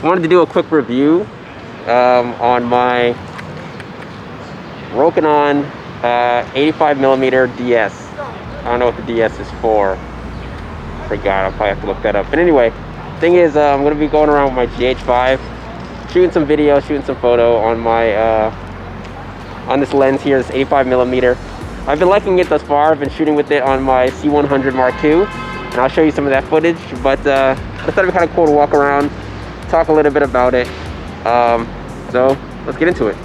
wanted to do a quick review on my Rokinon 85mm DS. I don't know what the DS is for. Forgot, I'll probably have to look that up. But anyway, thing is, I'm going to be going around with my GH5, shooting some video, shooting some photo on my on this lens here, this 85mm. I've been liking it thus far. I've been shooting with it on my C100 Mark II, and I'll show you some of that footage. But I thought it'd be kind of cool to walk around, talk a little bit about it. So let's get into it.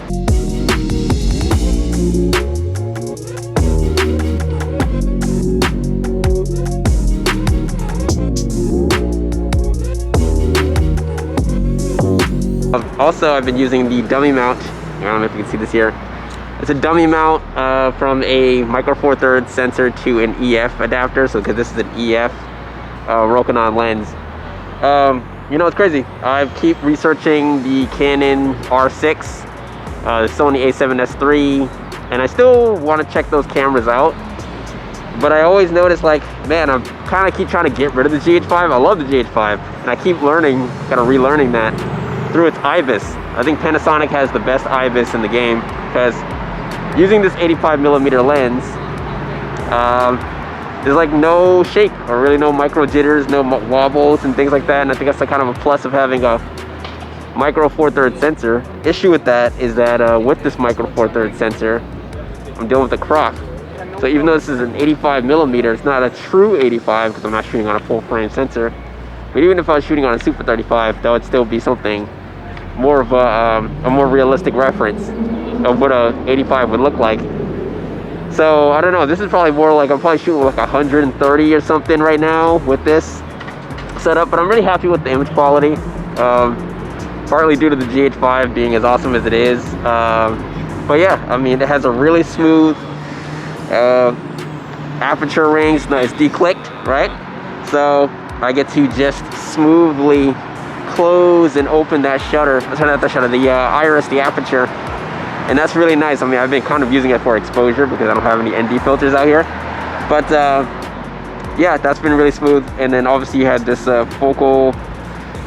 Also, I've been using the dummy mount. I don't know if you can see this here. It's a dummy mount from a micro four thirds sensor to an EF adapter. So because this is an EF Rokinon lens. You know, it's crazy. I keep researching the Canon R6, the Sony a7S III, and I still want to check those cameras out. But I always notice, like, man, I'm kind of keep trying to get rid of the GH5. I love the GH5, and I keep learning, kind of relearning that through its IBIS. I think Panasonic has the best IBIS in the game, because using this 85mm lens, there's like no shake or really no micro jitters, no wobbles and things like that. And I think that's like kind of a plus of having a micro four thirds sensor. Issue with that is that with this micro four thirds sensor, I'm dealing with a crop. So even though this is an 85mm, it's not a true 85 because I'm not shooting on a full frame sensor. But even if I was shooting on a Super 35, that would still be something more of a more realistic reference of what a 85 would look like. So I don't know, this is probably more like, I'm probably shooting like 130 or something right now with this setup, but I'm really happy with the image quality, partly due to the GH5 being as awesome as it is. But yeah, I mean, it has a really smooth aperture range. It's declicked, right? So I get to just smoothly close and open that shutter, not the shutter, the iris, the aperture. And that's really nice. I mean, I've been kind of using it for exposure because I don't have any ND filters out here. But yeah, that's been really smooth. And then obviously you had this focal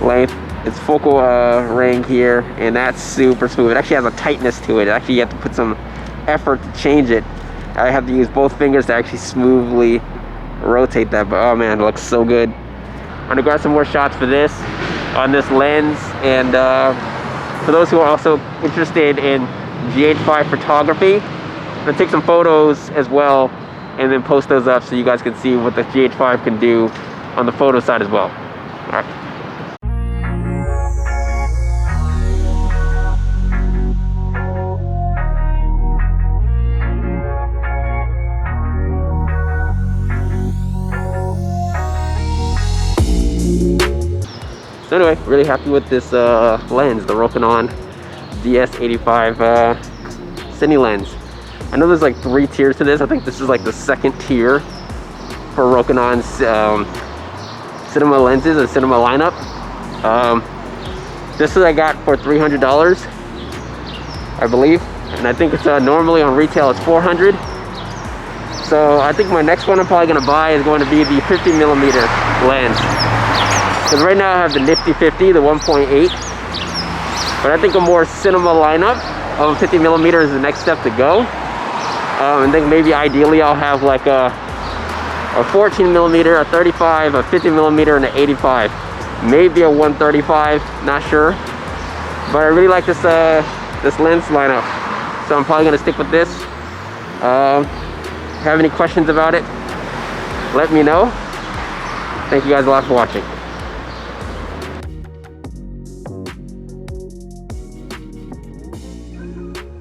length. It's focal ring here, and that's super smooth. It actually has a tightness to it. Actually, you have to put some effort to change it. I have to use both fingers to actually smoothly rotate that. But oh man, it looks so good. I'm gonna grab some more shots for this on this lens. And for those who are also interested in GH5 photography, I'm gonna take some photos as well and then post those up so you guys can see what the GH5 can do on the photo side as well. All right. So anyway, really happy with this lens, the Rokinon DS 85 cine lens. I know there's like 3 tiers to this. I think this is like the second tier for Rokinon's cinema lenses and cinema lineup. This is I got for $300, I believe, and I think it's normally on retail it's $400. So I think my next one I'm probably gonna buy is going to be the 50mm lens. Because right now I have the nifty 50, the 1.8. But I think a more cinema lineup of 50mm is the next step to go. And then maybe ideally I'll have like a 14mm, a 35, a 50mm, and an 85. Maybe a 135, not sure. But I really like this this lens lineup, so I'm probably gonna stick with this. Have any questions about it, let me know. Thank you guys a lot for watching.